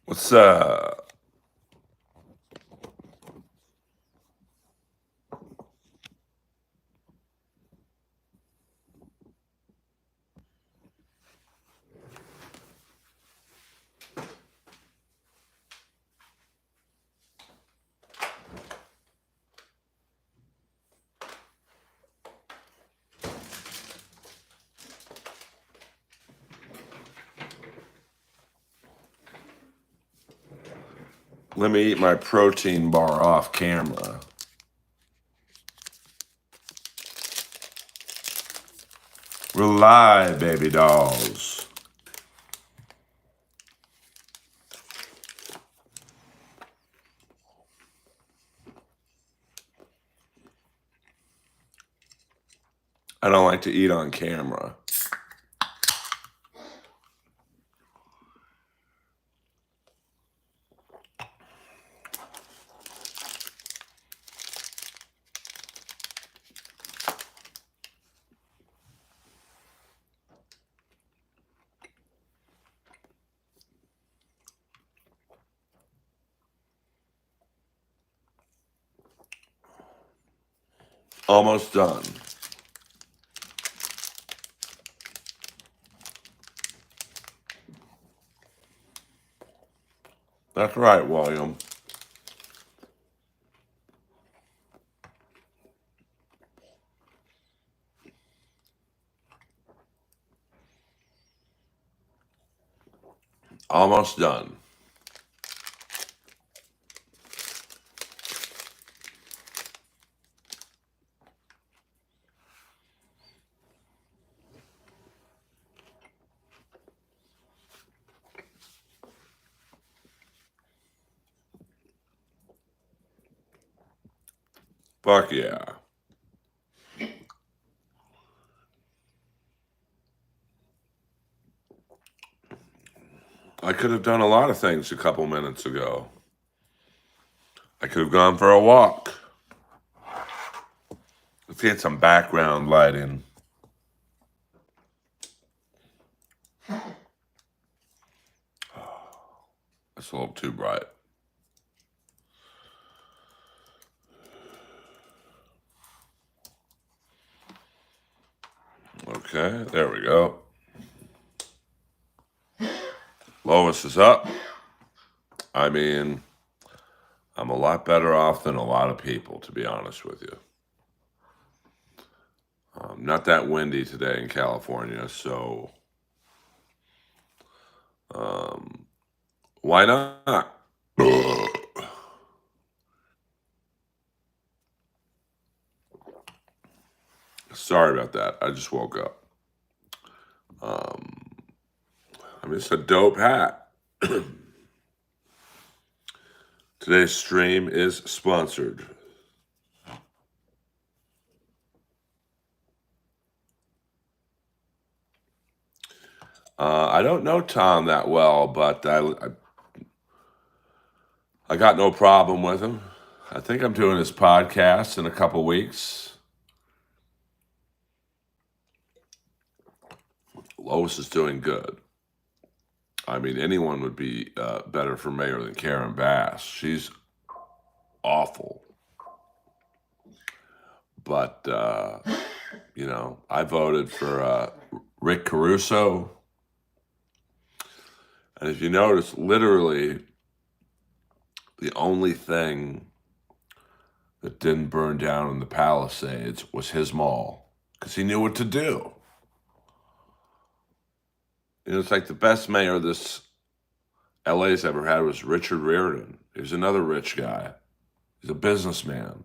What's up? Let me eat my protein bar off camera. Rely, baby dolls. I don't like to eat on camera. Almost done. That's right, William. Almost done. Fuck yeah. I could have done a lot of things a couple minutes ago. I could have gone for a walk. Let's get some background lighting. That's a little too bright. Okay, there we go. Lois is up. I mean, I'm a lot better off than a lot of people, to be honest with you. Not that windy today in California, so why not? Sorry about that. I just woke up. I mean, it's a dope hat. Today's stream is sponsored. I don't know Tom that well, but I got no problem with him. I think I'm doing his podcast in a couple weeks. Lois is doing good. I mean, anyone would be better for mayor than Karen Bass. She's awful. But, you know, I voted for Rick Caruso. And if you notice, literally the only thing that didn't burn down in the Palisades was his mall because he knew what to do. You know, it's like the best mayor this LA's ever had was Richard Riordan. He was another rich guy. He's a businessman.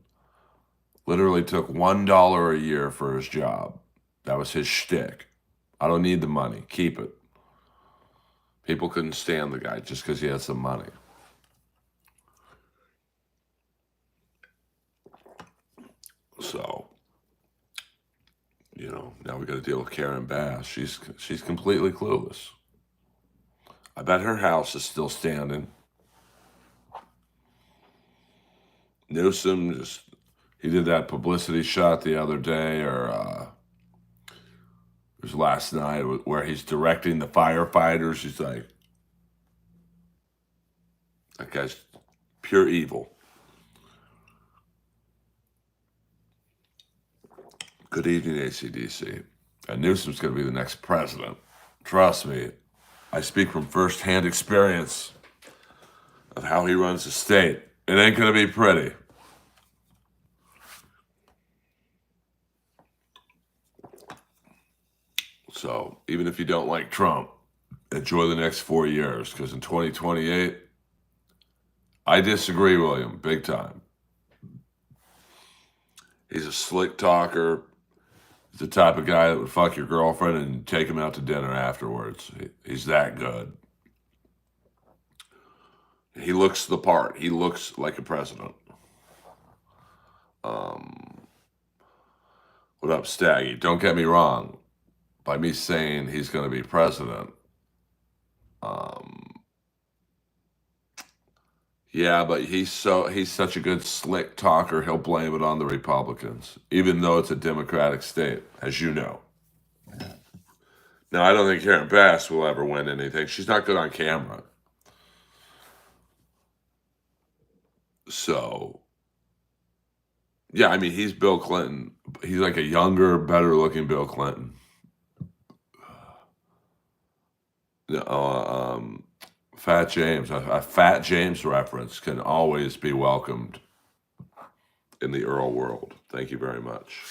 Literally took $1 a year for his job. That was his shtick. I don't need the money. Keep it. People couldn't stand the guy just because he had some money. So, you know, now we got to deal with Karen Bass. She's completely clueless. I bet her house is still standing. Newsom he did that publicity shot the other day, or it was last night, where he's directing the firefighters. He's like, That guy's pure evil. Good evening, ACDC. And Newsom's going to be the next president. Trust me, I speak from firsthand experience of how he runs the state. It ain't going to be pretty. So even if you don't like Trump, enjoy the next 4 years, because in 2028, I disagree, William, big time. He's a slick talker. He's the type of guy that would fuck your girlfriend and take him out to dinner afterwards. He's that good. He looks the part. He looks like a president. What up, Staggy? Don't get me wrong. By me saying he's going to be president, yeah, but he's such a good slick talker. He'll blame it on the Republicans, even though it's a Democratic state, as you know. Now, I don't think Karen Bass will ever win anything. She's not good on camera. So, yeah, I mean, he's Bill Clinton. He's like a younger, better-looking Bill Clinton. Fat James, a Fat James reference can always be welcomed in the Earl world. Thank you very much.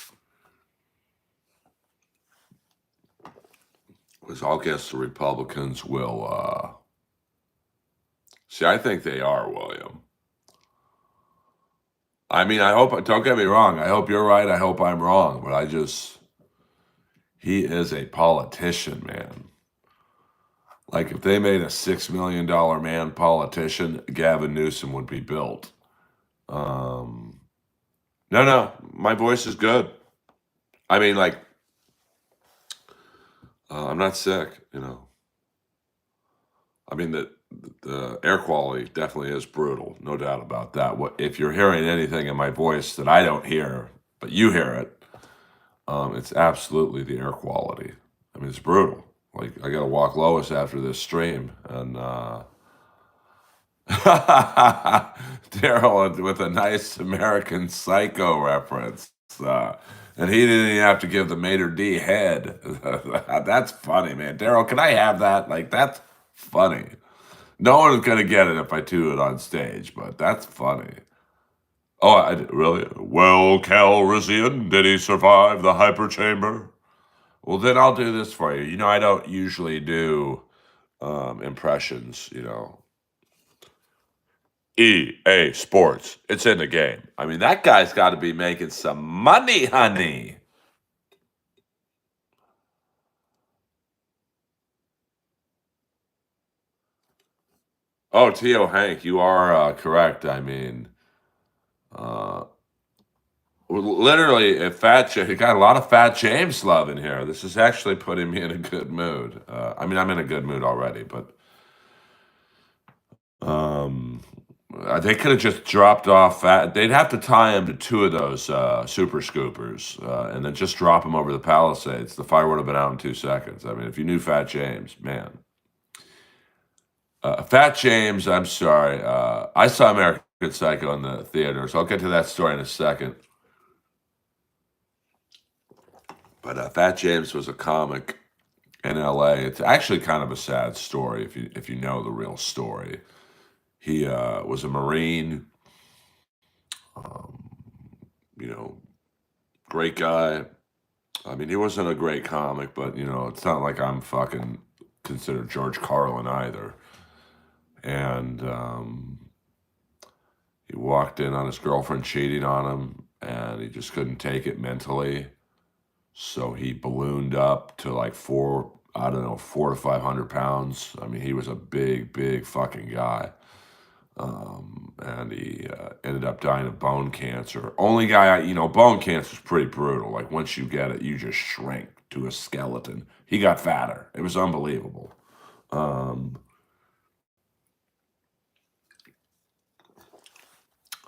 Because I'll guess the Republicans will. See, I think they are, William. I mean, I hope, don't get me wrong, I hope you're right, I hope I'm wrong, but he is a politician, man. Like, if they made a $6 million man politician, Gavin Newsom would be built. No, my voice is good. I mean, like, I'm not sick, you know. I mean, the air quality definitely is brutal, no doubt about that. If you're hearing anything in my voice that I don't hear, but you hear it, it's absolutely the air quality. I mean, it's brutal. Like, I got to walk Lois after this stream, and Daryl with a nice American Psycho reference. And he didn't even have to give the Mater D head. That's funny, man. Daryl, can I have that? Like, that's funny. No one is going to get it if I do it on stage, but that's funny. Oh, really? Well, Calrissian, did he survive the hyperchamber? Well, then I'll do this for you. You know, I don't usually do impressions, you know. EA Sports. It's in the game. I mean, that guy's got to be making some money, honey. Oh, Tio Hank, you are correct. I mean, literally, if you got a lot of Fat James love in here. This is actually putting me in a good mood. I mean, I'm in a good mood already, but they could have just dropped off Fat. They'd have to tie him to 2 of those super scoopers and then just drop him over the Palisades. The fire would have been out in 2 seconds. I mean, if you knew Fat James, man. Fat James, I'm sorry. I saw American Psycho in the theater, so I'll get to that story in a second. But Fat James was a comic in LA. It's actually kind of a sad story if you know the real story. He was a Marine, you know, great guy. I mean, he wasn't a great comic, but, you know, it's not like I'm fucking considered George Carlin either. And he walked in on his girlfriend cheating on him, and he just couldn't take it mentally. So he ballooned up to like 4 to 500 pounds. I mean, he was a big, big fucking guy. And he ended up dying of bone cancer. Only guy, bone cancer is pretty brutal. Like, once you get it, you just shrink to a skeleton. He got fatter. It was unbelievable.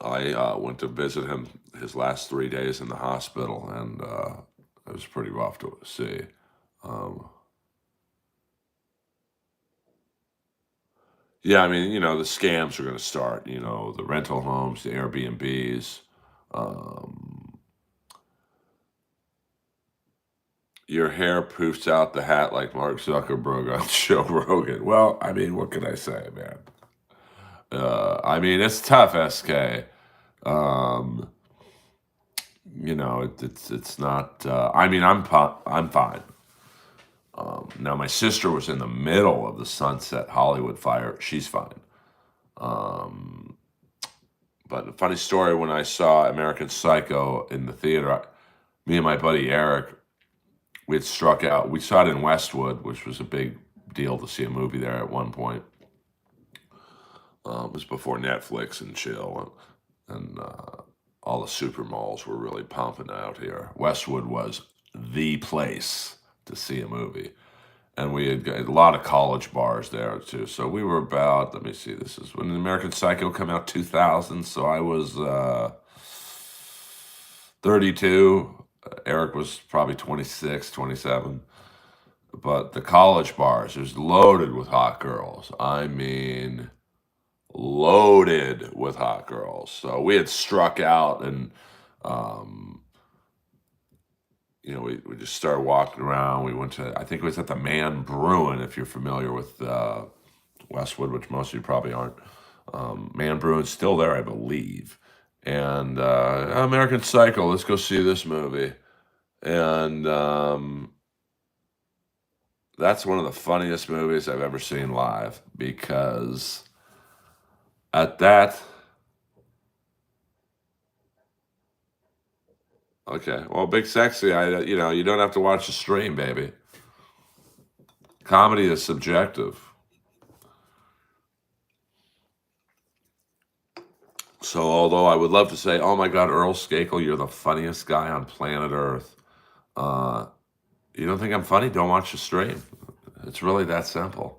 I went to visit him his last 3 days in the hospital, and it was pretty rough to see. Yeah, I mean, the scams are going to start. The rental homes, the Airbnbs. Um, your hair poofs out the hat like Mark Zuckerberg on Joe Rogan. Well, I mean, what can I say, man? I mean, it's tough, SK. Um, it's not. I mean, I'm fine. Now, my sister was in the middle of the Sunset Hollywood fire. She's fine. Um, but a funny story: when I saw American Psycho in the theater, me and my buddy Eric, we had struck out. We saw it in Westwood, which was a big deal to see a movie there at one point. It was before Netflix and chill, and all the super malls were really pumping out here. Westwood was the place to see a movie. And we had got a lot of college bars there too. So we were about, let me see, this is when American Psycho came out, 2000. So I was 32. Eric was probably 26, 27. But the college bars, it was loaded with hot girls. I mean, loaded with hot girls. So we had struck out, and um, we just started walking around. We went to, I think it was at the Man Bruin, if you're familiar with Westwood, which most of you probably aren't. Man Bruin's still there, I believe. And American Psycho, let's go see this movie. And that's one of the funniest movies I've ever seen live, because at that, okay, well, Big Sexy, you don't have to watch the stream, baby. Comedy is subjective. So, although I would love to say, "Oh my God, Earl Skakel, you're the funniest guy on planet Earth," uh, you don't think I'm funny? Don't watch the stream. It's really that simple.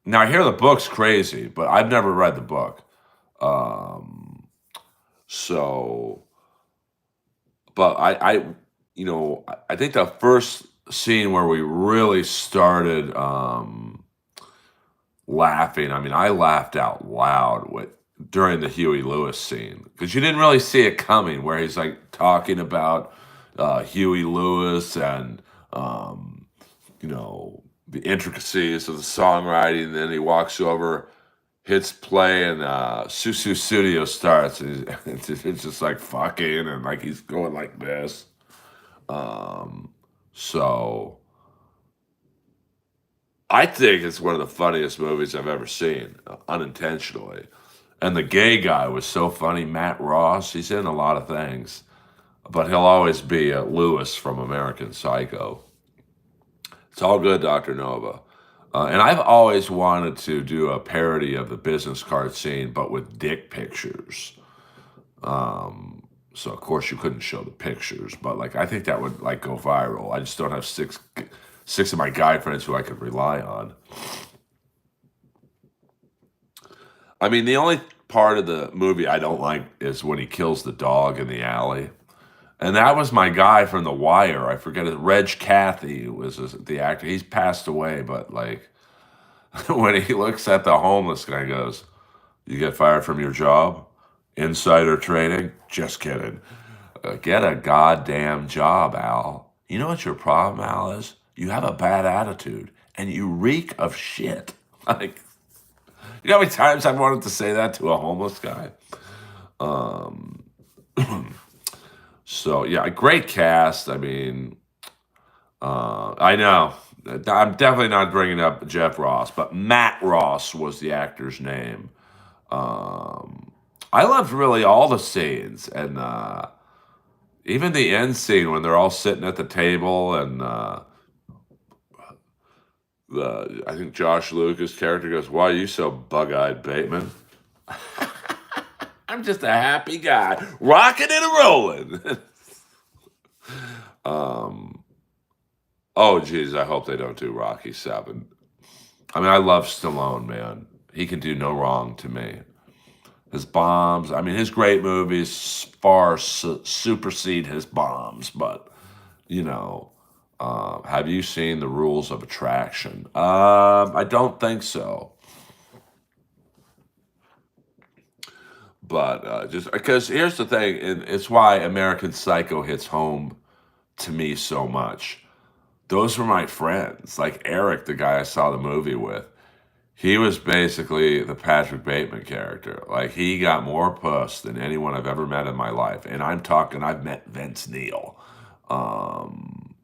Now, I hear the book's crazy, but I've never read the book. Um, so, but I think the first scene where we really started laughing. I mean, I laughed out loud during the Huey Lewis scene, because you didn't really see it coming, where he's like talking about Huey Lewis and the intricacies of the songwriting. And then he walks over, hits play, and Susu Studio starts. And it's just like fucking, and like he's going like this. So I think it's one of the funniest movies I've ever seen, unintentionally. And the gay guy was so funny, Matt Ross. He's in a lot of things, but he'll always be Lewis from American Psycho. It's all good, Dr. Nova. And I've always wanted to do a parody of the business card scene, but with dick pictures. So of course you couldn't show the pictures, but like I think that would like go viral. I just don't have six of my guy friends who I could rely on. I mean, the only part of the movie I don't like is when he kills the dog in the alley. And that was my guy from The Wire. I forget it. Reg Cathy was the actor. He's passed away, but like when he looks at the homeless guy, he goes, "You get fired from your job? Insider trading? Just kidding. Get a goddamn job, Al. You know what your problem, Al, is? You have a bad attitude and you reek of shit." Like, you know how many times I've wanted to say that to a homeless guy? Um, so, yeah, a great cast. I mean, I know. I'm definitely not bringing up Jeff Ross, but Matt Ross was the actor's name. Um, I loved really all the scenes, and even the end scene when they're all sitting at the table, and I think Josh Lucas' character goes, "Why are you so bug-eyed, Bateman?" I'm just a happy guy, rocking and rolling. um, oh, geez, I hope they don't do Rocky 7. I mean, I love Stallone, man. He can do no wrong to me. His bombs, I mean, his great movies far supersede his bombs, but, you know, Have you seen The Rules of Attraction? I don't think so. But just because here's the thing, and it's why American Psycho hits home to me so much. Those were my friends. Like Eric, the guy I saw the movie with, he was basically the Patrick Bateman character. Like he got more puss than anyone I've ever met in my life. And I'm talking, I've met Vince Neil. Um,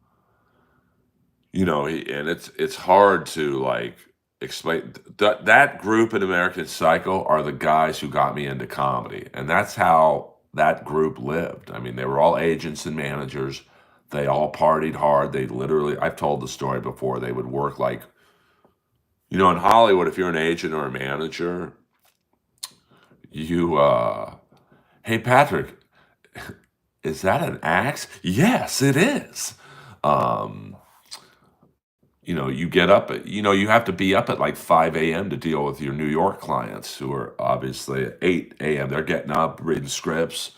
and it's hard to like explain that group in American Psycho are the guys who got me into comedy, and that's how that group lived. I mean, they were all agents and managers. They all partied hard. They literally, I've told the story before. They would work like, in Hollywood, if you're an agent or a manager, you hey Patrick, is that an axe? Yes, it is. Um, you get up at, you have to be up at like 5 a.m. to deal with your New York clients who are obviously at 8 a.m. They're getting up, reading scripts,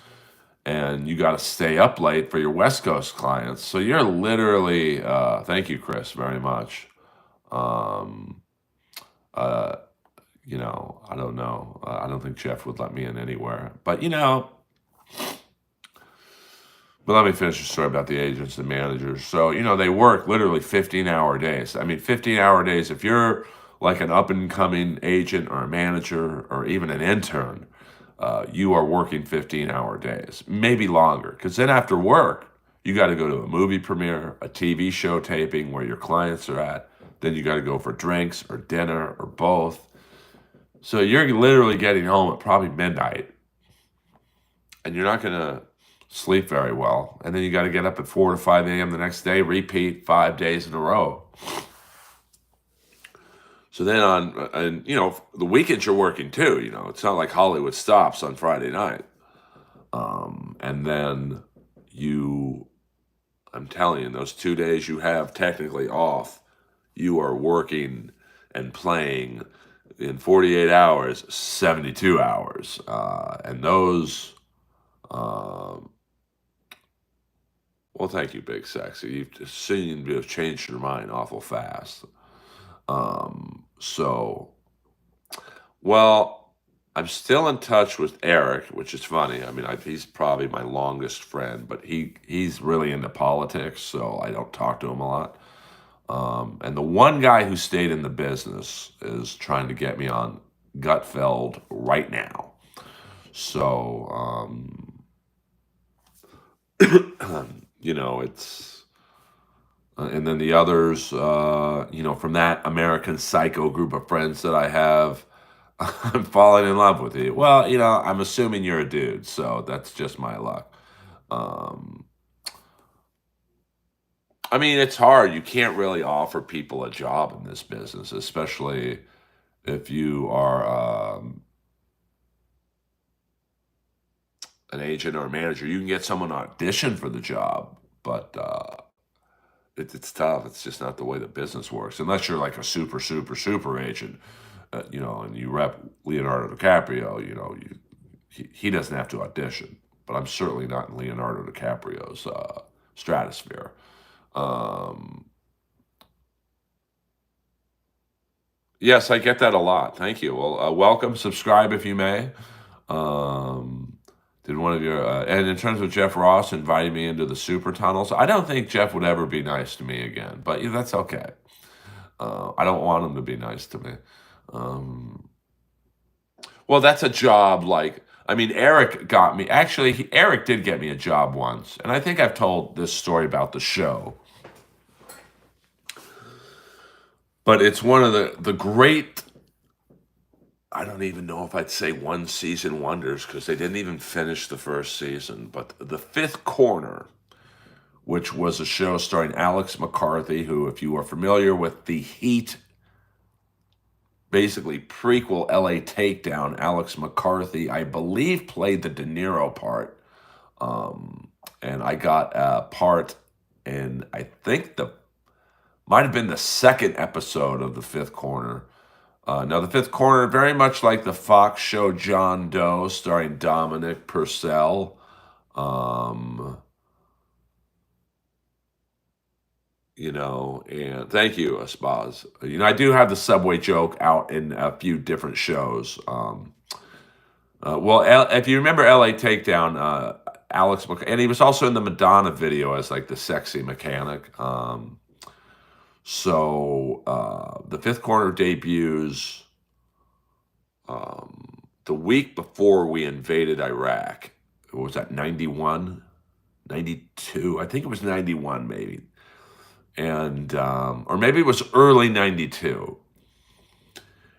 and you got to stay up late for your West Coast clients. So you're literally, thank you, Chris, very much. Um, uh, I don't know. I don't think Jeff would let me in anywhere, but let me finish the story about the agents and managers. So, they work literally 15-hour days. I mean, 15-hour days, if you're like an up and coming agent or a manager or even an intern, you are working 15-hour days, maybe longer. Because then after work, you got to go to a movie premiere, a TV show taping where your clients are at. Then you got to go for drinks or dinner or both. So you're literally getting home at probably midnight, and you're not going to sleep very well. And then you got to get up at 4 to 5 a.m. the next day, repeat 5 days in a row. So then the weekends you're working too. It's not like Hollywood stops on Friday night. And then I'm telling you, those 2 days you have technically off, you are working and playing in 48 hours, 72 hours. And those, um, well, thank you, Big Sexy. You seem to have changed your mind awful fast. So, well, I'm still in touch with Eric, which is funny. I mean, he's probably my longest friend, but he's really into politics, so I don't talk to him a lot. And the one guy who stayed in the business is trying to get me on Gutfeld right now. So, it's, and then the others, from that American Psycho group of friends that I have, I'm falling in love with you. Well, I'm assuming you're a dude, so that's just my luck. Um, I mean, it's hard. You can't really offer people a job in this business, especially if you are an agent or a manager. You can get someone to audition for the job, but it's tough. It's just not the way the business works. Unless you're like a super, super, super agent, and you rep Leonardo DiCaprio, he doesn't have to audition. But I'm certainly not in Leonardo DiCaprio's stratosphere. Um, yes, I get that a lot. Thank you. Well, welcome. Subscribe if you may. Did one of your and in terms of Jeff Ross inviting me into the super tunnels, I don't think Jeff would ever be nice to me again. But that's okay. I don't want him to be nice to me. Um, well, that's a job. Like, I mean, Eric got me. Actually, Eric did get me a job once, and I think I've told this story about the show. But it's one of the great. I don't even know if I'd say one season wonders because they didn't even finish the first season. But The Fifth Corner, which was a show starring Alex McCarthy, who, if you are familiar with the Heat, basically prequel LA Takedown, Alex McCarthy, I believe, played the De Niro part. And I got a part in, I think, might have been the second episode of The Fifth Corner. Now, The Fifth Corner, very much like the Fox show John Doe, starring Dominic Purcell. and thank you, Spaz. I do have the subway joke out in a few different shows. Well, if you remember LA Takedown, and he was also in the Madonna video as like the sexy mechanic. The Fifth Corner debuts the week before we invaded Iraq. What was that, 91, 92? I think it was 91 maybe. And, or maybe it was early 92.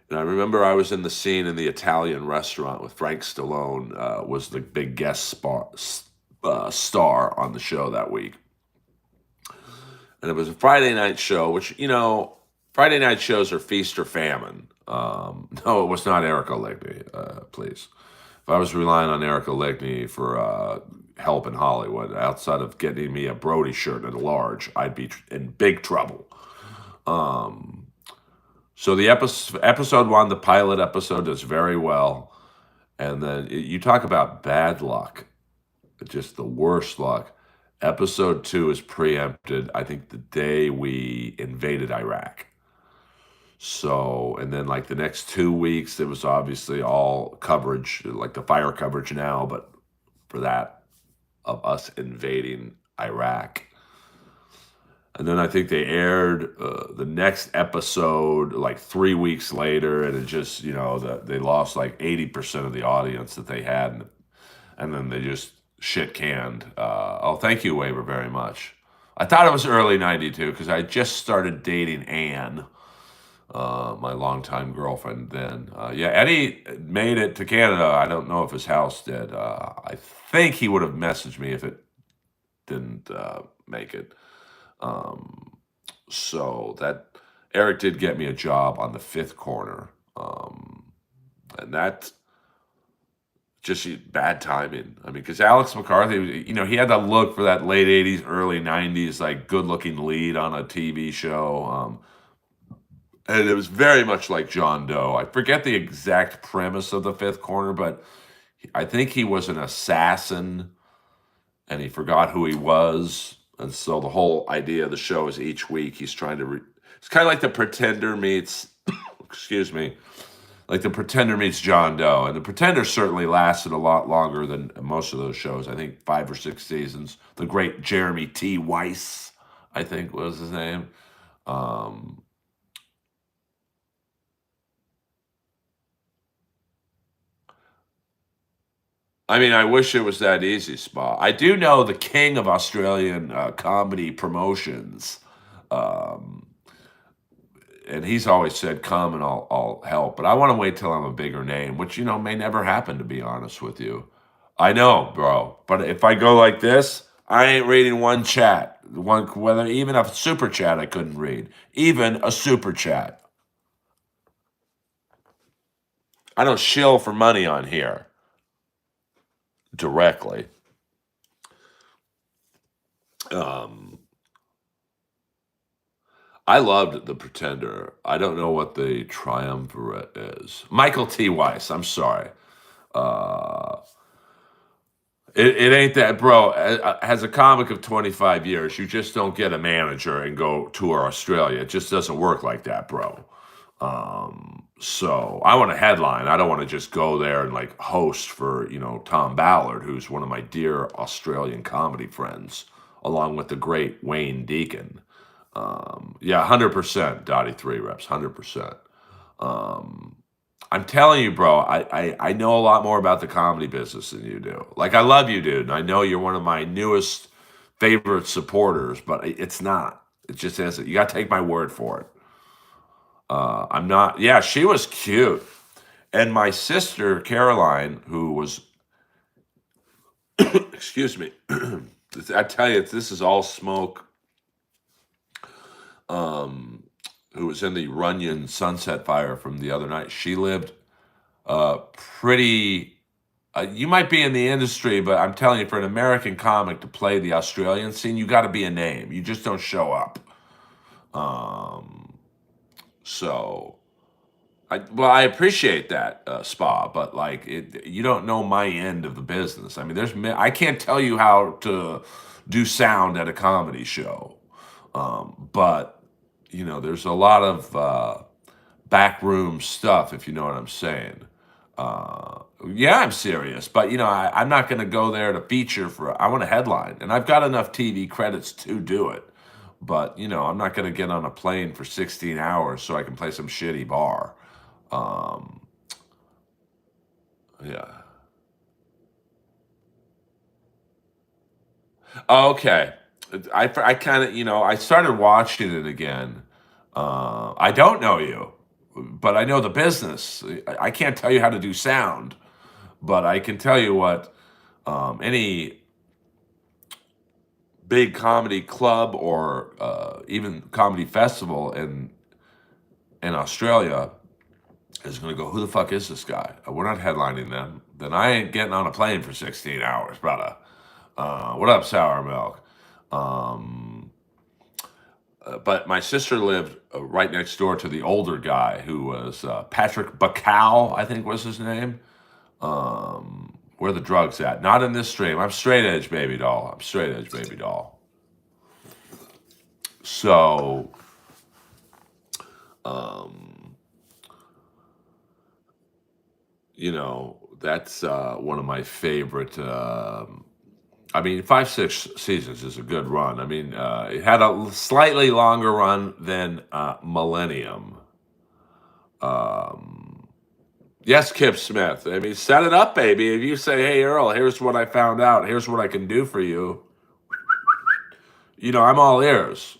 And I remember I was in the scene in the Italian restaurant with Frank Stallone, was the big guest star on the show that week. And it was a Friday night show, which, Friday night shows are feast or famine. No, it was not Erica Ligney, please. If I was relying on Erica Ligney for help in Hollywood, outside of getting me a Brody shirt and a large, I'd be in big trouble. So the episode 1, the pilot episode, does very well. And then you talk about bad luck, just the worst luck. Episode 2 is preempted, I think, the day we invaded Iraq. So, and then like the next 2 weeks, there was obviously all coverage, like the fire coverage now, but for that, of us invading Iraq. And then I think they aired the next episode like 3 weeks later, and it just, they lost like 80% of the audience that they had, and then they just shit canned. Thank you, Waver, very much. I thought it was early 92 because I just started dating Anne, my longtime girlfriend then. Eddie made it to Canada. I don't know if his house did. I think he would have messaged me if it didn't make it. So that Eric did get me a job on the Fifth Corner, and that just bad timing. I mean, because Alex McCarthy, he had that look for that late 80s, early 90s, like good-looking lead on a TV show. And it was very much like John Doe. I forget the exact premise of the Fifth Corner, but I think he was an assassin, and he forgot who he was. And so the whole idea of the show is each week he's trying to... it's kind of like The Pretender meets... excuse me. Like The Pretender meets John Doe. And The Pretender certainly lasted a lot longer than most of those shows. I think 5 or 6 seasons. The great Jeremy T. Weiss, I think was his name. I mean, I wish it was that easy, Spa. I do know the king of Australian comedy promotions, um, and he's always said, "Come and I'll help." But I want to wait till I'm a bigger name, which may never happen. To be honest with you, I know, bro. But if I go like this, I ain't reading one chat, whether even a super chat I couldn't read, even a super chat. I don't shill for money on here directly. I loved The Pretender. I don't know what the triumvirate is. Michael T. Weiss. I'm sorry. It ain't that, bro. As a comic of 25 years, you just don't get a manager and go tour Australia. It just doesn't work like that, bro. So I want a headline. I don't want to just go there and like host for, Tom Ballard, who's one of my dear Australian comedy friends, along with the great Wayne Deacon. 100%, Dottie 3 reps, 100%. I'm telling you, bro, I know a lot more about the comedy business than you do. Like, I love you, dude, and I know you're one of my newest favorite supporters, but it's not. It just isn't. You got to take my word for it. I'm not. Yeah, she was cute. And my sister, Caroline, who was, excuse me, I tell you, this is all smoke. Who was in the Runyon Sunset Fire from the other night. She lived pretty... you might be in the industry, but I'm telling you, for an American comic to play the Australian scene, you got to be a name. You just don't show up. I appreciate that, Spa, but like, you don't know my end of the business. I mean, I can't tell you how to do sound at a comedy show. But there's a lot of backroom stuff, if you know what I'm saying. Yeah, I'm serious, but I'm not going to go there to feature I want a headline, and I've got enough TV credits to do it. But I'm not going to get on a plane for 16 hours so I can play some shitty bar. Um, yeah. Okay. I kind of, I started watching it again. I don't know you, but I know the business. I can't tell you how to do sound, but I can tell you what any big comedy club or even comedy festival in Australia is going to go, who the fuck is this guy? We're not headlining them. Then I ain't getting on a plane for 16 hours, brother. What up, Sour Milk? Um, but my sister lived right next door to the older guy who was Patrick Bacow, I think was his name. Where the drugs at? Not in this stream. I'm straight edge, baby doll. I'm straight edge, baby doll. So, um, that's one of my favorite. I mean, 5, 6 seasons is a good run. I mean, it had a slightly longer run than Millennium. Um, yes, Kip Smith. I mean, set it up, baby. If you say, "Hey, Earl, here's what I found out. Here's what I can do for you," I'm all ears.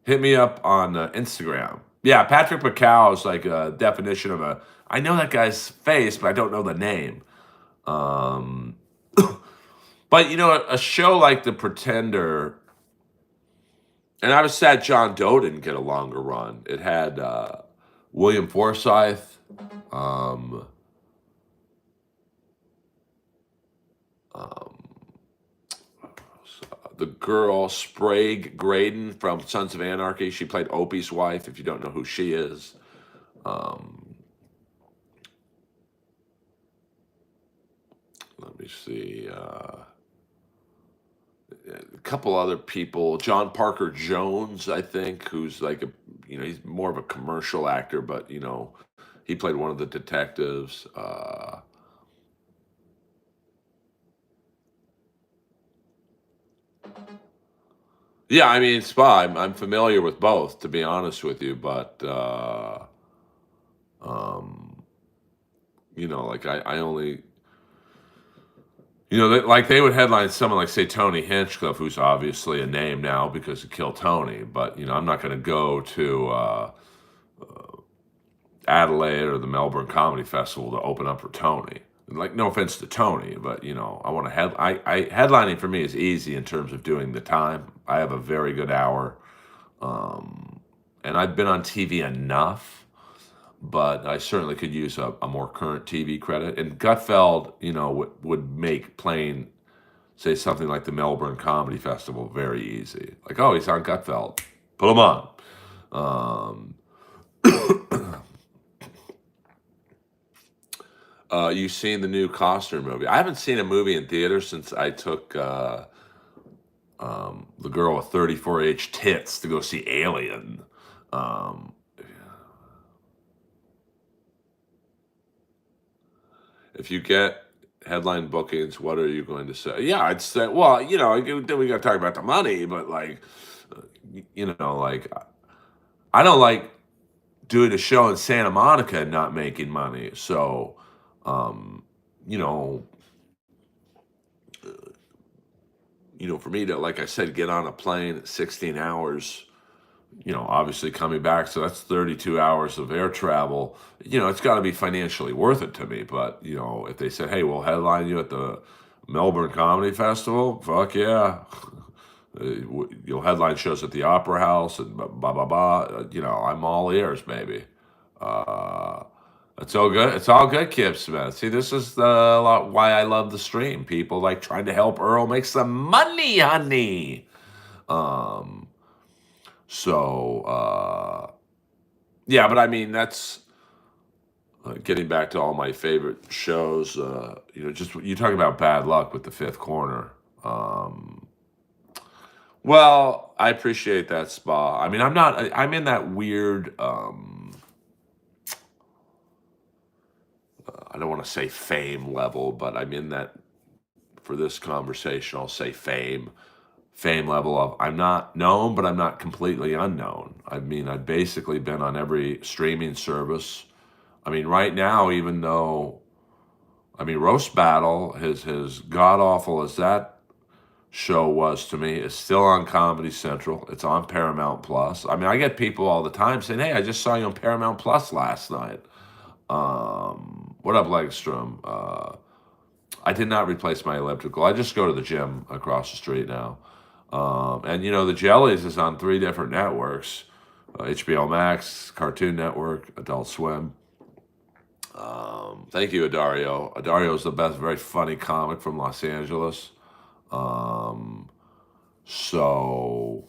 Hit me up on Instagram. Yeah, Patrick Bacow is like a definition of a. I know that guy's face, but I don't know the name. Um, but a show like The Pretender, and I was sad John Doe didn't get a longer run. It had William Forsythe, um, um, the girl Sprague Graydon from Sons of Anarchy. She played Opie's wife. If you don't know who she is. Let me see. A couple other people. John Parker Jones, I think, who's like he's more of a commercial actor, but he played one of the detectives. Yeah, I mean, Spa. I'm familiar with both, to be honest with you, but um, like I only like they would headline someone like, say, Tony Hinchcliffe, who's obviously a name now because of Kill Tony. But I'm not going to go to Adelaide or the Melbourne Comedy Festival to open up for Tony. Like, no offense to Tony, but I want to headlining for me is easy in terms of doing the time. I have a very good hour, and I've been on TV enough, but I certainly could use a more current TV credit. And Gutfeld, would make playing, say, something like the Melbourne Comedy Festival very easy. Like, oh, he's on Gutfeld, put him on. Um, you seen the new Costner movie? I haven't seen a movie in theater since I took the girl with 34H tits to go see Alien. Um, if you get headline bookings, what are you going to say? Yeah, I'd say, well, then we got to talk about the money, but like, like, I don't like doing a show in Santa Monica and not making money. So, you know, for me to, like I said, get on a plane at 16 hours, obviously coming back, so that's 32 hours of air travel. It's got to be financially worth it to me. But, if they said, hey, we'll headline you at the Melbourne Comedy Festival, fuck yeah. You'll headline shows at the Opera House and blah, blah, blah. I'm all ears, baby. Uh, it's all good. It's all good, Kip Smith. See, this is why I love the stream. People like trying to help Earl make some money, honey. Um, yeah, but I mean, that's getting back to all my favorite shows. Just you talk about bad luck with the Fifth Corner. Well, I appreciate that, Spa. I mean, I'm not. I'm in that weird. I don't want to say fame level, but I'm in that for this conversation. I'll say fame level of I'm not known, but I'm not completely unknown. I mean, I've basically been on every streaming service. I mean, right now, even though I mean, Roast Battle, his god awful as that show was to me, is still on Comedy Central. It's on Paramount Plus. I mean, I get people all the time saying, "Hey, I just saw you on Paramount Plus last night." What up, Legstrom? I did not replace my elliptical. I just go to the gym across the street now. And you know, the Jellies is on 3 different networks: HBO Max, Cartoon Network, Adult Swim. Thank you, Adario. Adario is the best, very funny comic from Los Angeles. Um, so,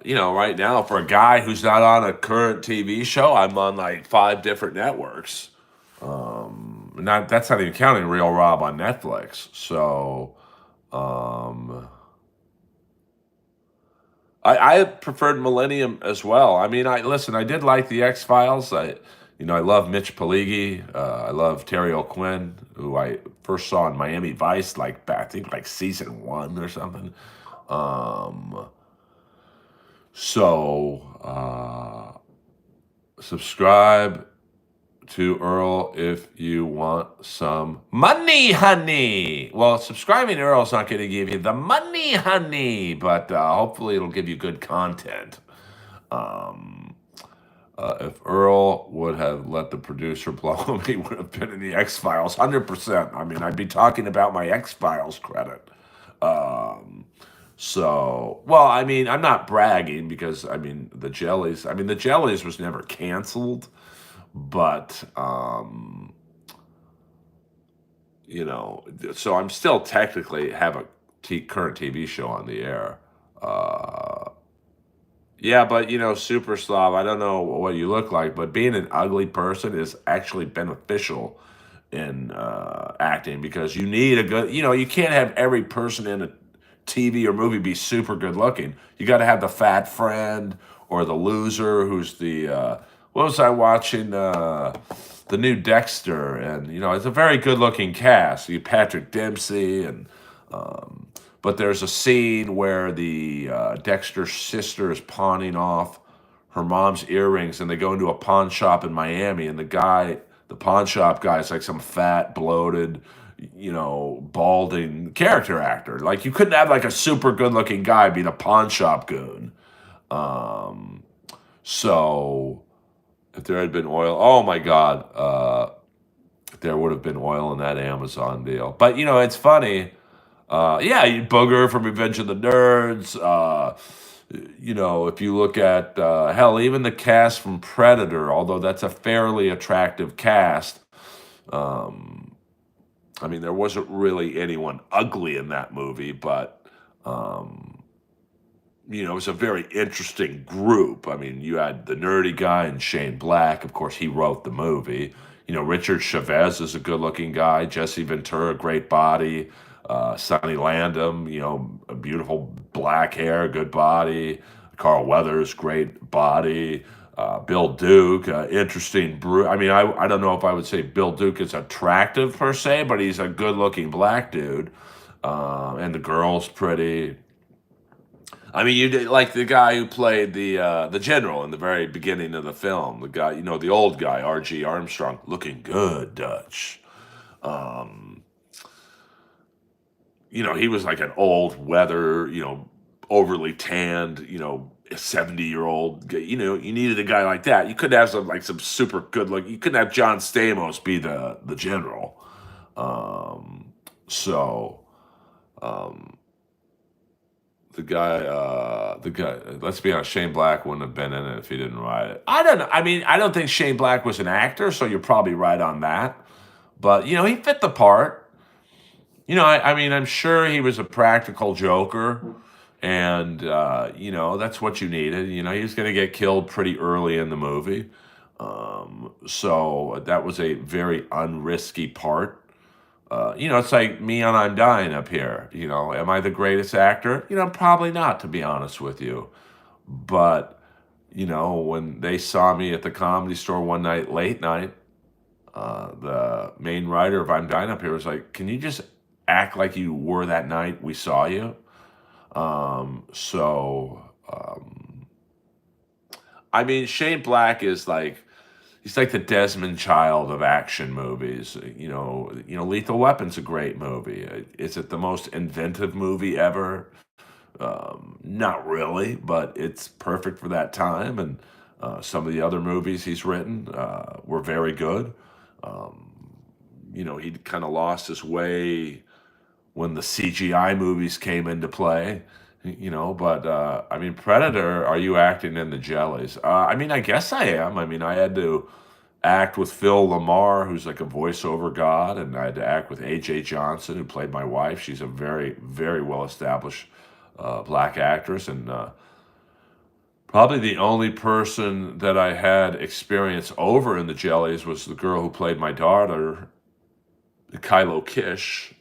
you know, right now, for a guy who's not on a current TV show, I'm on like 5 different networks. Not that's not even counting Real Rob on Netflix. So, um, I preferred Millennium as well. I mean, I listen. I did like the X Files. I love Mitch Pileggi. I love Terry O'Quinn, who I first saw in Miami Vice, like I think like season 1 or something. Um, subscribe to Earl if you want some money, honey. Well, subscribing to Earl's not going to give you the money, honey, but hopefully it'll give you good content. Um, if Earl would have let the producer blow him, he would have been in the X Files 100%. I mean, I'd be talking about my X Files credit. Um, well, I mean, I'm not bragging because the Jellies was never canceled, but so I'm still technically have a current TV show on the air. Uh, yeah, but Super Slav, I don't know what you look like, but being an ugly person is actually beneficial in acting because you need a good, you can't have every person in a TV or movie be super good looking. You got to have the fat friend or the loser who's what was I watching? The new Dexter, and it's a very good looking cast. You Patrick Dempsey, and but there's a scene where the Dexter's sister is pawning off her mom's earrings, and they go into a pawn shop in Miami, and the pawn shop guy is like some fat, bloated, balding character actor. Like you couldn't have like a super good looking guy being a pawn shop goon. Um, so if there had been oil, oh my God, there would have been oil in that Amazon deal. But it's funny. Yeah, Booger from Revenge of the Nerds. If you look at hell, even the cast from Predator, although that's a fairly attractive cast. I mean, there wasn't really anyone ugly in that movie, but it was a very interesting group. I mean, you had the nerdy guy and Shane Black. Of course, he wrote the movie. Richard Chavez is a good-looking guy. Jesse Ventura, great body. Sonny Landham, a beautiful black hair, good body. Carl Weathers, great body. Bill Duke, interesting. I mean, I don't know if I would say Bill Duke is attractive per se, but he's a good-looking black dude. And the girl's pretty. I mean, you did like the guy who played the general in the very beginning of the film. The guy, the old guy, R.G. Armstrong, looking good, Dutch. He was like an old weather, overly tanned, 70-year-old. You needed a guy like that. You couldn't have some super good look. You couldn't have John Stamos be the general. So. The guy. Let's be honest. Shane Black wouldn't have been in it if he didn't write it. I don't know. I mean, I don't think Shane Black was an actor, so you're probably right on that. But he fit the part. I mean, I'm sure he was a practical joker, and that's what you needed. He was going to get killed pretty early in the movie, so that was a very unrisky part. It's like me on I'm Dying up here. Am I the greatest actor? Probably not, to be honest with you. But, when they saw me at the Comedy Store one night, late night, the main writer of I'm Dying Up Here was like, "Can you just act like you were that night we saw you?" So, I mean, Shane Black is like he's like the Desmond Child of action movies. Lethal Weapon's a great movie. Is it the most inventive movie ever? Not really, but it's perfect for that time. And some of the other movies he's written were very good. Um, he kind of lost his way when the CGI movies came into play. But I mean, Predator, are you acting in the jellies? I mean, I guess I am. I mean, I had to act with Phil Lamar, who's like a voiceover god, and I had to act with AJ Johnson, who played my wife. She's a very, very well established black actress, and probably the only person that I had experience over in the jellies was the girl who played my daughter, Kylo Kish.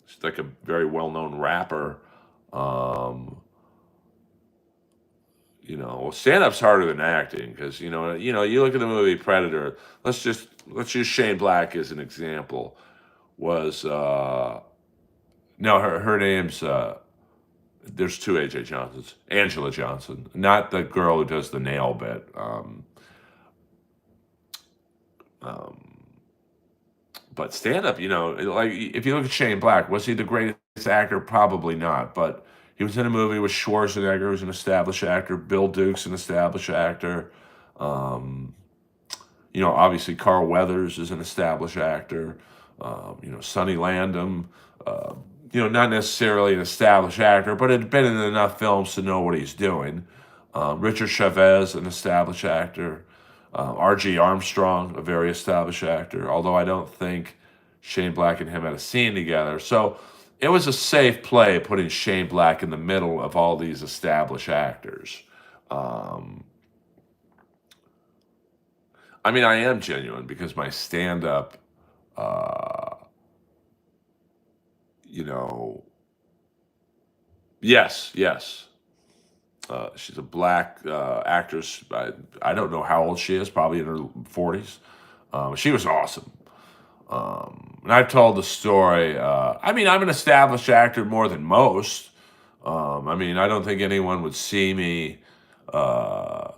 She's like a very well-known rapper. Um, stand-up's harder than acting because you look at the movie Predator. Let's use Shane Black as an example. Was no her name's there's two AJ Johnsons. Angela Johnson, not the girl who does the nail bit. Um, but stand up, like if you look at Shane Black, was he the greatest actor? Probably not. But he was in a movie with Schwarzenegger, who's an established actor. Bill Duke's an established actor. Um, obviously Carl Weathers is an established actor. Sonny Landham, not necessarily an established actor, but had been in enough films to know what he's doing. Richard Chavez, an established actor. R.G. Armstrong, a very established actor, although I don't think Shane Black and him had a scene together. So it was a safe play putting Shane Black in the middle of all these established actors. Um, I mean, I am genuine because my stand-up, uh, you know, yes, yes. She's a black actress. I don't know how old she is, probably in her 40s. She was awesome. And I've told the story. I mean, I'm an established actor more than most. I mean, I don't think anyone would see me uh,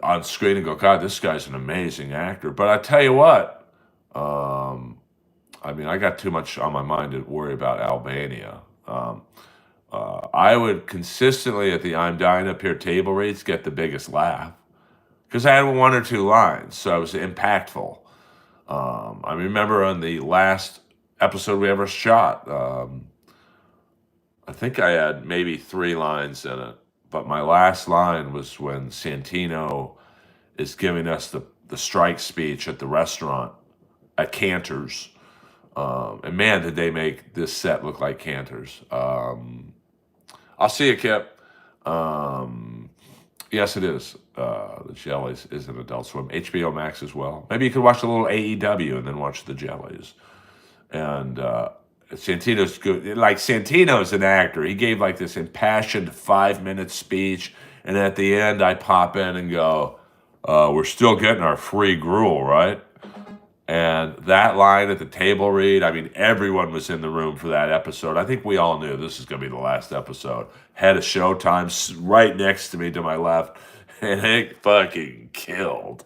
on screen and go, God, this guy's an amazing actor. But I tell you what, um, I mean, I got too much on my mind to worry about Albania. I would consistently at the I'm Dying Up Here table reads get the biggest laugh because I had one or two lines, so it was impactful. I remember on the last episode we ever shot, I think I had maybe three lines in it, but my last line was when Santino is giving us the strike speech at the restaurant at Cantor's. And man, did they make this set look like Cantor's. I'll see you, Kip. Um, yes, it is. The Jellies is an Adult Swim. HBO Max as well. Maybe you could watch a little AEW and then watch the Jellies. And Santino's good. Like, Santino's an actor. He gave like this impassioned 5-minute speech. And at the end, I pop in and go, we're still getting our free gruel, right? And that line at the table read, I mean, everyone was in the room for that episode. I think we all knew this is going to be the last episode. Had a Showtime right next to me to my left, and it fucking killed.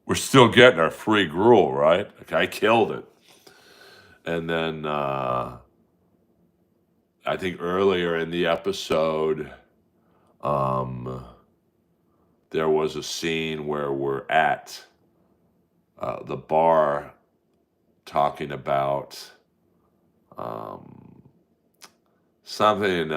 We're still getting our free gruel, right? Like, I killed it. And then I think earlier in the episode, there was a scene where we're at the bar talking about something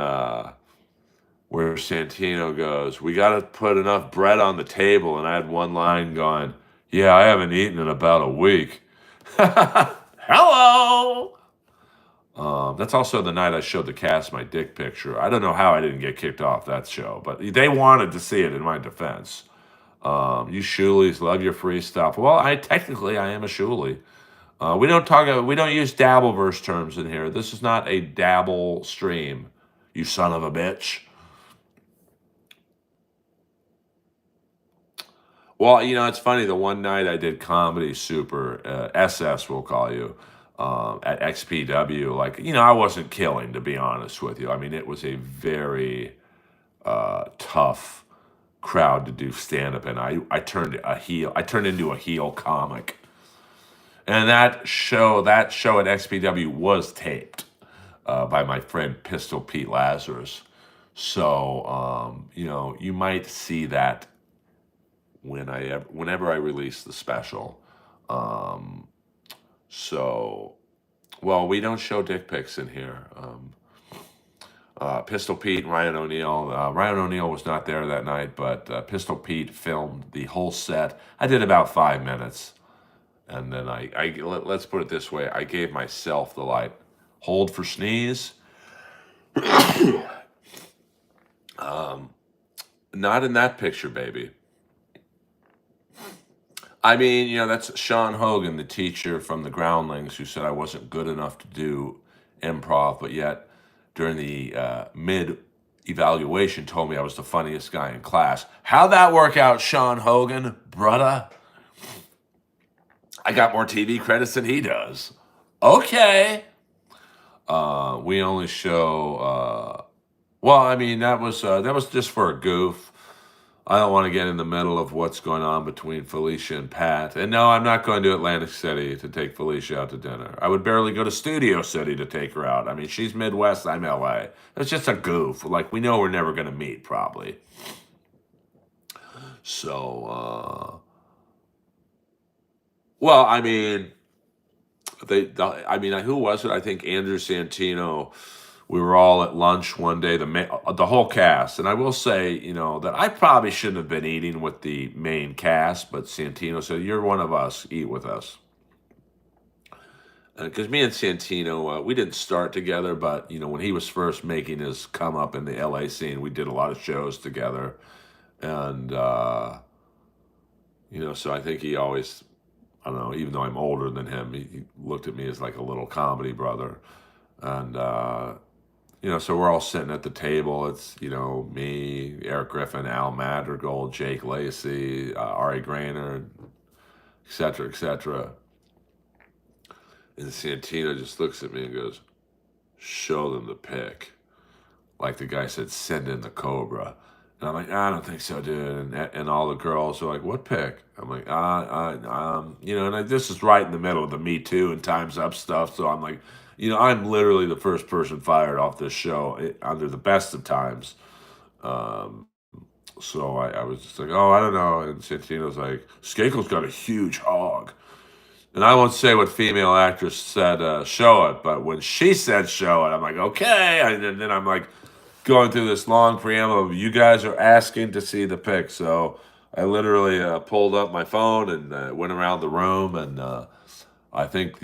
where Santino goes, we got to put enough bread on the table. And I had one line going, yeah, I haven't eaten in about a week. Hello. That's also the night I showed the cast my dick picture. I don't know how I didn't get kicked off that show, but they wanted to see it in my defense. You Shoolies love your free stuff. Well, I am a Shoolie. We don't use Dabbleverse terms in here. This is not a dabble stream, you son of a bitch. Well, it's funny. The one night I did Comedy Super, SS, we'll call you, at XPW. Like, I wasn't killing, to be honest with you. I mean, it was a very tough crowd to do stand up in. I turned into a heel comic. And that show at XPW was taped by my friend Pistol Pete Lazarus. So, you might see that whenever I release the special. Um, so, well, we don't show dick pics in here. Pistol Pete and Ryan O'Neal. Ryan O'Neal was not there that night, but Pistol Pete filmed the whole set. I did about 5 minutes, and then let's put it this way: I gave myself the light. Hold for sneeze. Not in that picture, baby. I mean, that's Sean Hogan, the teacher from the Groundlings, who said I wasn't good enough to do improv, but yet during the mid evaluation told me I was the funniest guy in class. How'd that work out, Sean Hogan, brother? I got more TV credits than he does. Okay. We only show. Well, I mean, that was just for a goof. I don't want to get in the middle of what's going on between Felicia and Pat. And no, I'm not going to Atlantic City to take Felicia out to dinner. I would barely go to Studio City to take her out. I mean, she's Midwest, I'm LA. It's just a goof. Like, we know we're never going to meet, probably. So, well, I mean, who was it? I think Andrew Santino. We were all at lunch one day, the whole cast, and I will say, that I probably shouldn't have been eating with the main cast, but Santino said, "You're one of us. Eat with us." Because me and Santino, we didn't start together, but when he was first making his come up in the LA scene, we did a lot of shows together, and so I think he always, I don't know, even though I'm older than him, he looked at me as like a little comedy brother, and. So we're all sitting at the table. It's, me, Eric Griffin, Al Madrigal, Jake Lacey, Ari Grainer, et cetera, et cetera. And Santino just looks at me and goes, "Show them the pic." Like the guy said, "Send in the Cobra." And I'm like, "I don't think so, dude." And all the girls are like, "What pic?" I'm like, this is right in the middle of the Me Too and Time's Up stuff. So I'm like, I'm literally the first person fired off this show under the best of times. So I was just like, "Oh, I don't know." And Santino's like, "Skakel's got a huge hog." And I won't say what female actress said, "Show it." But when she said "show it," I'm like, "Okay." And then I'm like going through this long preamble of, "You guys are asking to see the pic." So I literally pulled up my phone and went around the room. And I think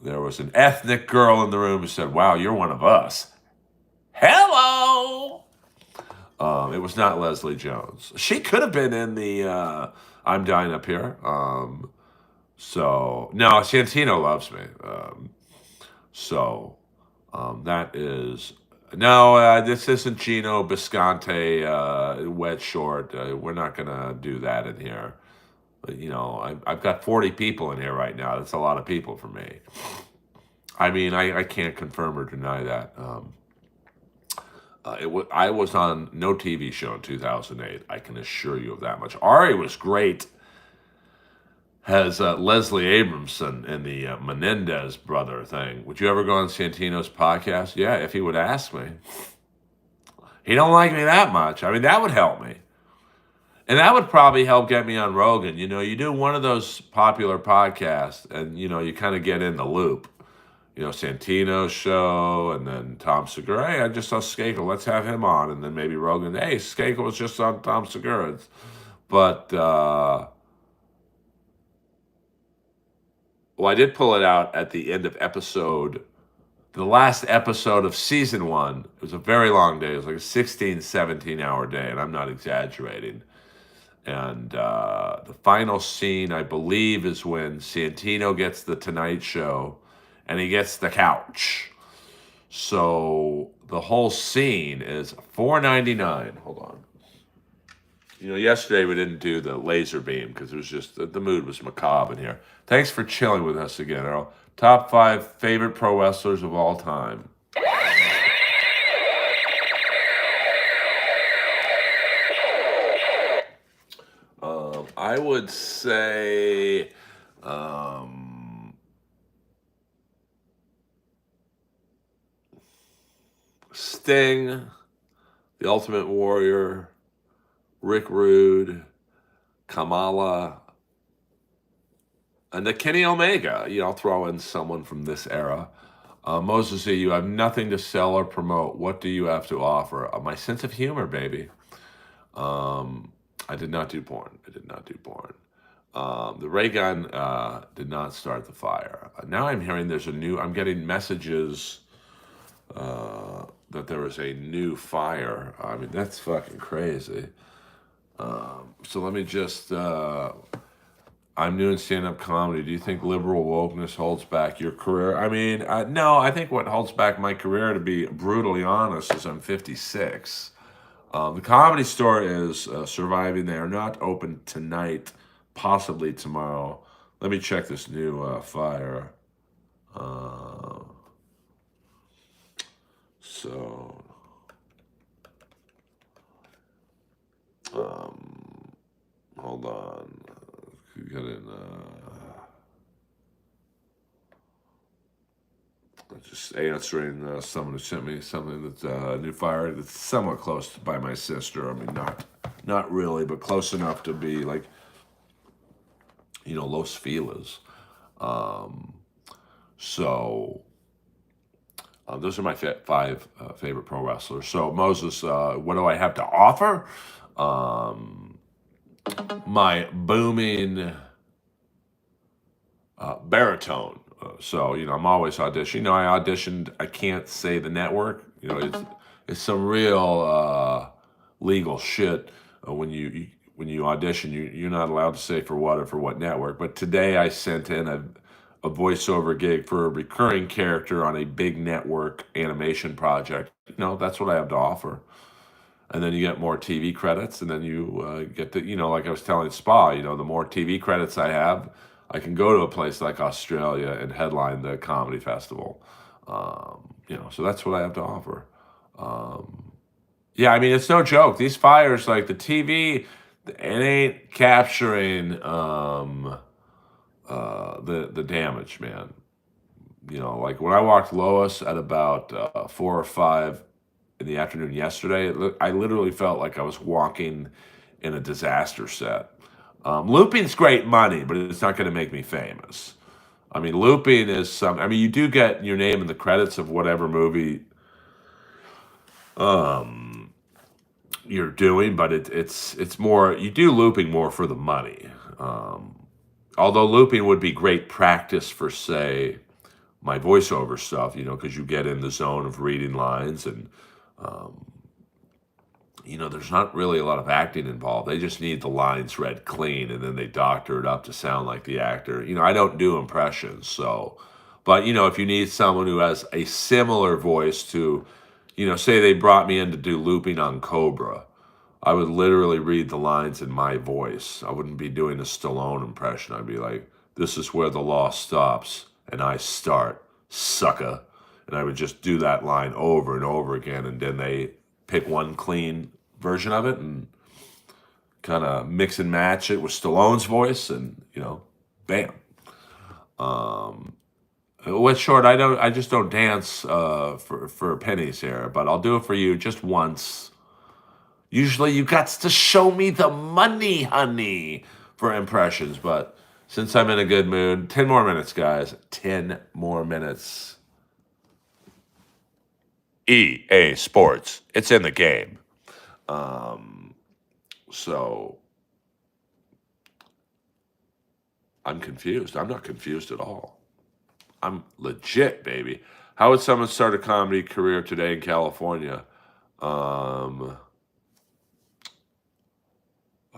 there was an ethnic girl in the room who said, "Wow, you're one of us." Hello. It was not Leslie Jones. She could have been in the I'm Dying Up Here. So, no, Santino loves me. That is. No, this isn't Gino Bisconte wet short. We're not going to do that in here. But, I've got 40 people in here right now. That's a lot of people for me. I mean, I can't confirm or deny that. I was on no TV show in 2008. I can assure you of that much. Ari was great. Has Leslie Abramson in the Menendez brother thing. Would you ever go on Santino's podcast? Yeah, if he would ask me. He don't like me that much. I mean, that would help me. And that would probably help get me on Rogan. You do one of those popular podcasts and, you kind of get in the loop. Santino's show, and then Tom Segura. Hey, I just saw Skakel. Let's have him on. And then maybe Rogan. Hey, Skakel was just on Tom Segura. But, well, I did pull it out at the end of the last episode of season 1. It was a very long day. It was like a 16, 17-hour day, and I'm not exaggerating. And the final scene, I believe, is when Santino gets the Tonight Show and he gets the couch. So the whole scene is $4.99. Hold on. Yesterday we didn't do the laser beam because it was just the mood was macabre in here. Thanks for chilling with us again, Earl. Top 5 favorite pro wrestlers of all time. I would say Sting, The Ultimate Warrior, Rick Rude, Kamala, and the Kenny Omega. I'll throw in someone from this era. Moses, you have nothing to sell or promote. What do you have to offer? My sense of humor, baby. I did not do porn. The ray gun did not start the fire. Now I'm hearing I'm getting messages that there is a new fire. I mean, that's fucking crazy. So let me just, I'm doing stand-up comedy. Do you think liberal wokeness holds back your career? I mean, no, I think what holds back my career, to be brutally honest, is I'm 56. The Comedy Store is surviving. They are not open tonight, possibly tomorrow. Let me check this new fire. So, hold on. Get in. Just answering someone who sent me something that's new fire that's somewhat close by my sister. I mean, not really, but close enough to be like, Los Feliz. So those are my 5 favorite pro wrestlers. So Moses, what do I have to offer? My booming baritone. So I'm always auditioning. I auditioned. I can't say the network. It's some real legal shit when you audition. You're not allowed to say for what network. But today I sent in a voiceover gig for a recurring character on a big network animation project. That's what I have to offer. And then you get more TV credits, and then you get to, like I was telling Spa, the more TV credits I have, I can go to a place like Australia and headline the comedy festival. So that's what I have to offer. Yeah, I mean, it's no joke. These fires, like the TV, it ain't capturing the damage, man. Like when I walked Lois at about 4 or 5 in the afternoon yesterday, I literally felt like I was walking in a disaster set. Looping's great money, but it's not going to make me famous. I mean, looping is you do get your name in the credits of whatever movie you're doing, but it's more, you do looping more for the money. Although looping would be great practice for, say, my voiceover stuff, because you get in the zone of reading lines and, there's not really a lot of acting involved. They just need the lines read clean and then they doctor it up to sound like the actor. I don't do impressions, so, but, if you need someone who has a similar voice to, say they brought me in to do looping on Cobra, I would literally read the lines in my voice. I wouldn't be doing a Stallone impression. I'd be like, this is where the law stops and I start, sucker. And I would just do that line over and over again. And then they pick one clean version of it and kind of mix and match it with Stallone's voice and, bam. What's short, I just don't dance for pennies here, but I'll do it for you just once. Usually you got to show me the money, honey, for impressions. But since I'm in a good mood, 10 more minutes, guys. 10 more minutes. EA Sports. It's in the game. So I'm confused. I'm not confused at all. I'm legit, baby. How would someone start a comedy career today in California?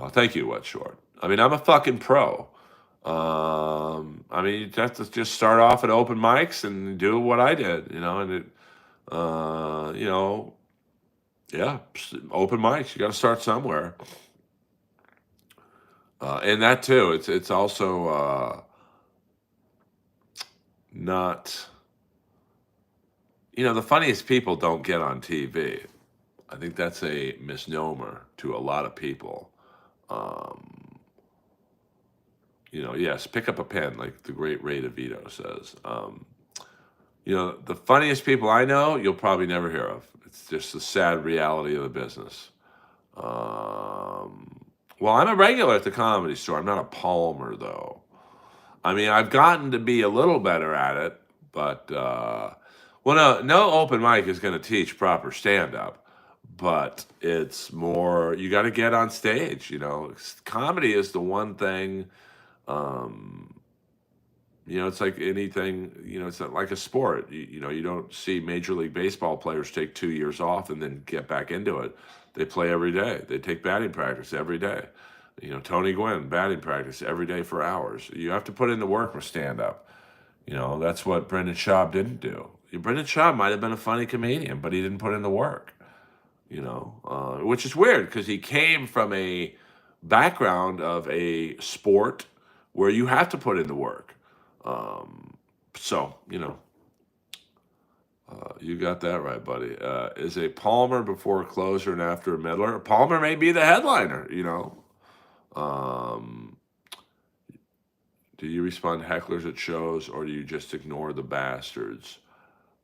Oh, thank you, What Short. I mean, I'm a fucking pro. I mean, you have to just start off at open mics and do what I did, and you know, yeah, open mics. You got to start somewhere. And that too, it's also not, the funniest people don't get on TV. I think that's a misnomer to a lot of people. Um, yes, pick up a pen, like the great Ray DeVito says. The funniest people I know, you'll probably never hear of. It's just the sad reality of the business. Well, I'm a regular at the Comedy Store. I'm not a Palmer, though. I mean, I've gotten to be a little better at it, but well, no open mic is going to teach proper stand up, but it's more you got to get on stage. Comedy is the one thing. Um, it's like anything. It's not like a sport. You don't see Major League Baseball players take 2 years off and then get back into it. They play every day. They take batting practice every day. Tony Gwynn, batting practice every day for hours. You have to put in the work with stand up. That's what Brendan Schaub didn't do. Brendan Schaub might have been a funny comedian, but he didn't put in the work, which is weird because he came from a background of a sport where you have to put in the work. So, you got that right, buddy. Is a Palmer before a closer and after a middler? Palmer may be the headliner. Um, do you respond to hecklers at shows or do you just ignore the bastards?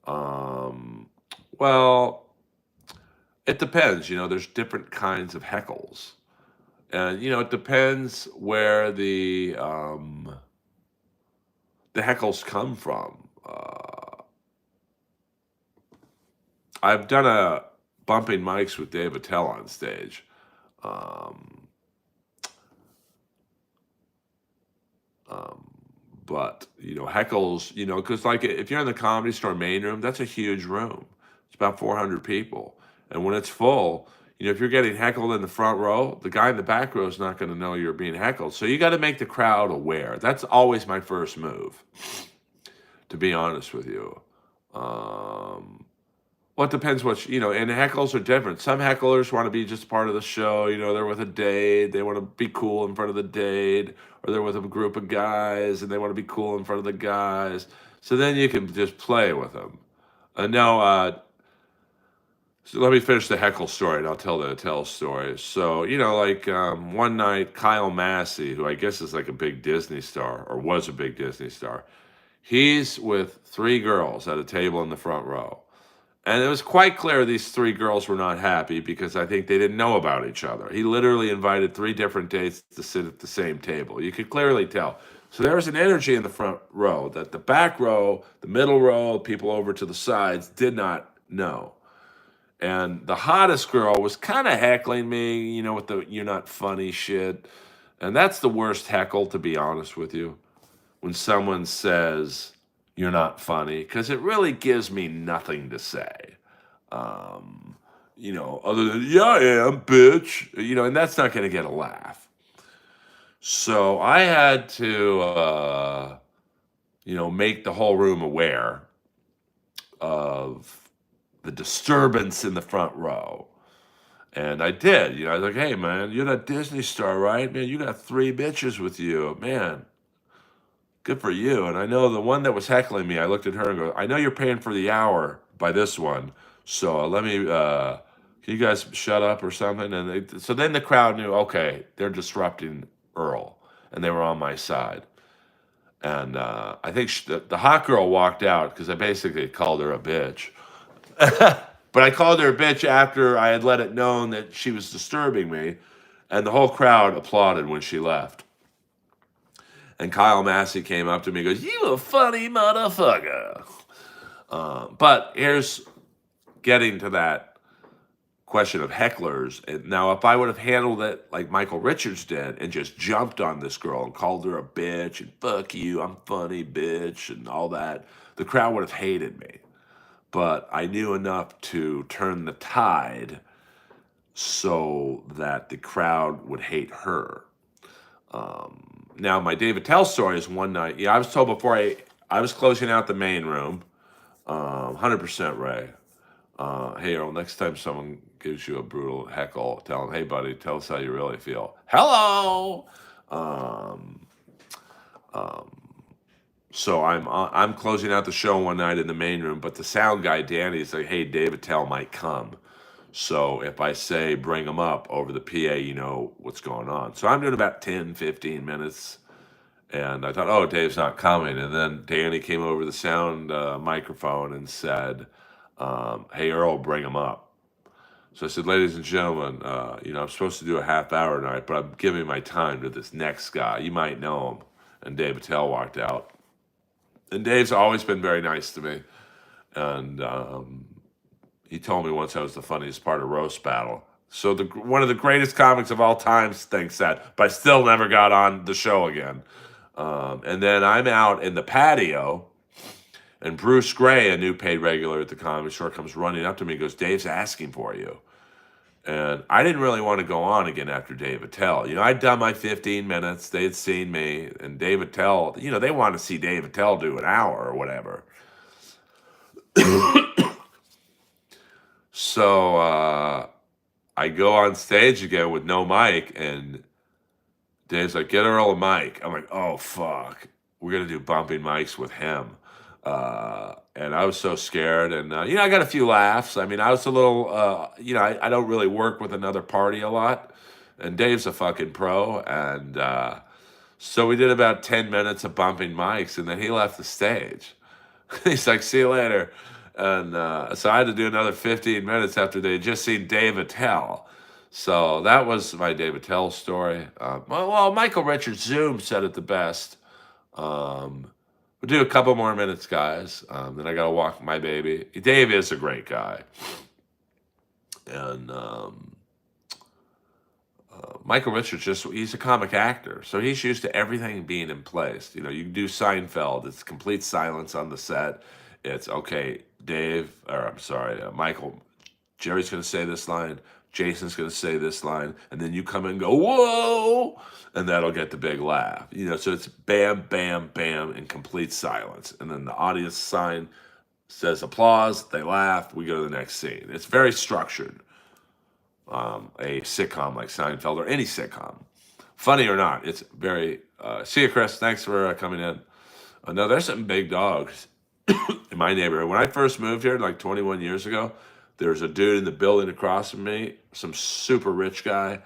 Well, it depends. There's different kinds of heckles. And, it depends where the heckles come from. I've done a bumping mics with Dave Attell on stage. But heckles, because like if you're in the Comedy Store main room, that's a huge room. It's about 400 people, and when it's full, if you're getting heckled in the front row, the guy in the back row is not going to know you're being heckled. So you got to make the crowd aware. That's always my first move, to be honest with you. Well, it depends and heckles are different. Some hecklers want to be just part of the show. They're with a date. They want to be cool in front of the date. Or they're with a group of guys and they want to be cool in front of the guys. So then you can just play with them. Now, so let me finish the heckle story and I'll tell the Attell story. So, one night, Kyle Massey, who I guess is like a big Disney star or was a big Disney star, he's with 3 girls at a table in the front row. And it was quite clear these 3 girls were not happy because I think they didn't know about each other. He literally invited 3 different dates to sit at the same table. You could clearly tell. So there was an energy in the front row that the back row, the middle row, people over to the sides did not know. And the hottest girl was kind of heckling me, with the "you're not funny" shit. And that's the worst heckle, to be honest with you. When someone says "you're not funny," because it really gives me nothing to say. Other than "yeah, I am, bitch," and that's not going to get a laugh. So I had to, make the whole room aware of the disturbance in the front row. And I did. I was like, "Hey, man, you're that Disney star, right? Man, you got 3 bitches with you. Man, good for you." And I know the one that was heckling me, I looked at her and go, "I know you're paying for the hour by this one. So let me, can you guys shut up or something?" And so then the crowd knew, okay, they're disrupting Earl. And they were on my side. And I think the hot girl walked out because I basically called her a bitch. But I called her a bitch after I had let it known that she was disturbing me. And the whole crowd applauded when she left. And Kyle Massey came up to me and goes, "You a funny motherfucker." But here's getting to that question of hecklers. And now, if I would have handled it like Michael Richards did and just jumped on this girl and called her a bitch and "fuck you, I'm funny, bitch," and all that, the crowd would have hated me. But I knew enough to turn the tide. so that the crowd would hate her. Now, my David Tell story is one night. Yeah, I was told before I was closing out the main room, 100% Ray. Hey, Earl, next time someone gives you a brutal heckle, tell them, hey, buddy, tell us how you really feel. Hello! Um, so I'm closing out the show one night in the main room, but the sound guy, Danny, is like, hey, David Tell might come. So if I say bring him up over the PA, you know what's going on. So I'm doing about 10, 15 minutes. And I thought, oh, Dave's not coming. And then Danny came over the sound microphone and said, hey, Earl, bring him up. So I said, ladies and gentlemen, I'm supposed to do a half hour tonight, but I'm giving my time to this next guy. You might know him. And Dave Attell walked out. And Dave's always been very nice to me. And he told me once I was the funniest part of Roast Battle. So one of the greatest comics of all time thinks that, but I still never got on the show again. And then I'm out in the patio, and Bruce Gray, a new paid regular at the Comedy Store, comes running up to me and goes, Dave's asking for you. And I didn't really want to go on again after Dave Attell. I'd done my 15 minutes. They'd seen me. And Dave Attell, they want to see Dave Attell do an hour or whatever. So I go on stage again with no mic, and Dave's like, get Earl a mic. I'm like, oh, fuck. We're going to do bumping mics with him. And I was so scared. And, I got a few laughs. I mean, I was a little, I don't really work with another party a lot. And Dave's a fucking pro. And so we did about 10 minutes of bumping mics, and then he left the stage. He's like, see you later. And so I had to do another 15 minutes after they had just seen Dave Attell. So that was my Dave Attell story. Well, Michael Richards Zoom said it the best. We'll do a couple more minutes, guys. Then I got to walk my baby. Dave is a great guy. And Michael Richards, he's a comic actor. So he's used to everything being in place. You can do Seinfeld. It's complete silence on the set. It's, okay, Michael, Jerry's going to say this line. Jason's going to say this line. And then you come in and go, whoa! And that'll get the big laugh. So it's bam, bam, bam, in complete silence. And then the audience sign says applause. They laugh. We go to the next scene. It's very structured. A sitcom like Seinfeld or any sitcom. Funny or not, it's very... see you, Chris. Thanks for coming in. No, there's some big dogs in my neighborhood. When I first moved here, like 21 years ago, there was a dude in the building across from me, some super rich guy.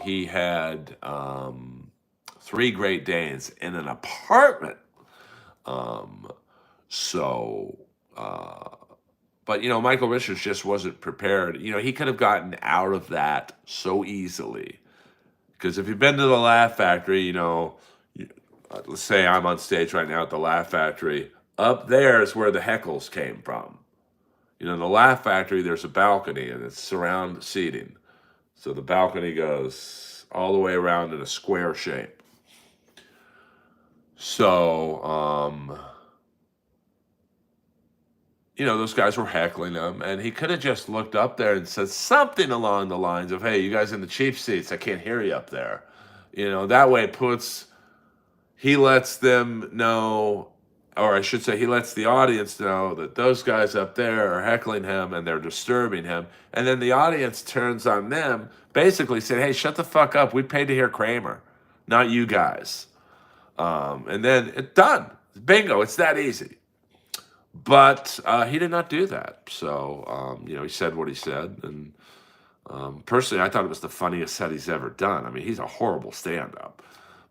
He had 3 Great Danes in an apartment. But, Michael Richards just wasn't prepared. He could have gotten out of that so easily. Because if you've been to the Laugh Factory, let's say I'm on stage right now at the Laugh Factory. Up there is where the heckles came from. In the Laugh Factory, there's a balcony, and it's surround seating. So the balcony goes all the way around in a square shape. So, those guys were heckling him, and he could have just looked up there and said something along the lines of, hey, you guys in the cheap seats, I can't hear you up there. That way he lets them know, or I should say he lets the audience know that those guys up there are heckling him and they're disturbing him. And then the audience turns on them, basically saying, hey, shut the fuck up. We paid to hear Kramer, not you guys. And then it's done. Bingo. It's that easy. But he did not do that. So, he said what he said. And personally, I thought it was the funniest set he's ever done. I mean, he's a horrible stand-up.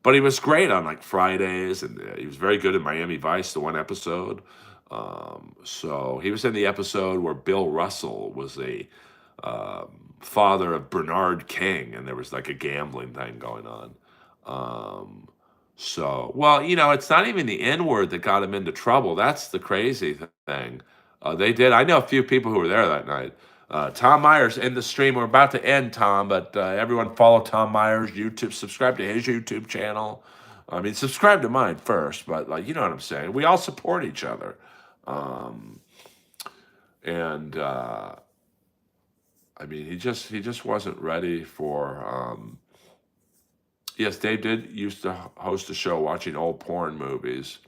But he was great on, like, Fridays. And he was very good in Miami Vice, the one episode. So he was in the episode where Bill Russell was a father of Bernard King. And there was, like, a gambling thing going on. It's not even the N-word that got him into trouble. That's the crazy thing. They did. I know a few people who were there that night. Tom Myers in the stream. We're about to end, Tom, but everyone follow Tom Myers YouTube. Subscribe to his YouTube channel. I mean, subscribe to mine first, but you know what I'm saying. We all support each other. And I mean, he just wasn't ready for. Yes, Dave did used to host a show watching old porn movies.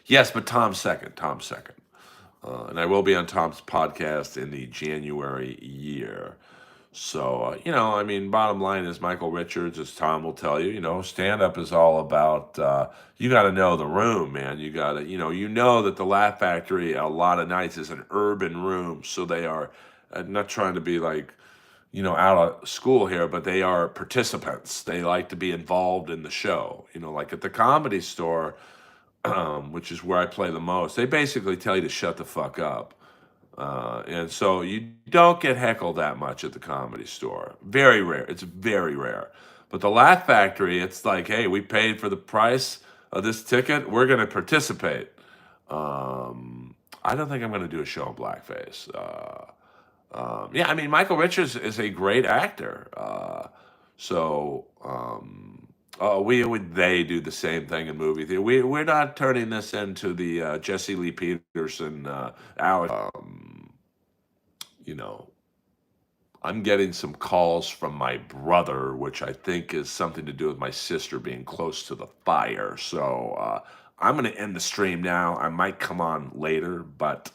Yes, but Tom's second. Tom's second. And I will be on Tom's podcast in the January year. So, I mean, bottom line is Michael Richards, as Tom will tell you, stand up is all about, you got to know the room, man. You got to, that the Laugh Factory a lot of nights is an urban room. So they are not trying to be like, out of school here, but they are participants. They like to be involved in the show, like at the Comedy Store, which is where I play the most. They basically tell you to shut the fuck up. And so you don't get heckled that much at the Comedy Store. Very rare. It's very rare. But the Laugh Factory, it's like, hey, we paid for the price of this ticket. We're going to participate. I don't think I'm going to do a show in blackface. Yeah, I mean, Michael Richards is a great actor. So they do the same thing in movie theater. We're not turning this into the Jesse Lee Peterson Alex. You know, I'm getting some calls from my brother, which I think is something to do with my sister being close to the fire. So I'm going to end the stream now. I might come on later, but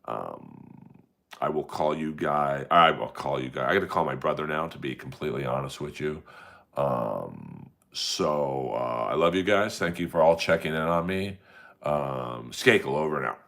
I will call you guys. I will call you guys. I got to call my brother now, to be completely honest with you. So I love you guys. Thank you for all checking in on me. Skakel, over and out.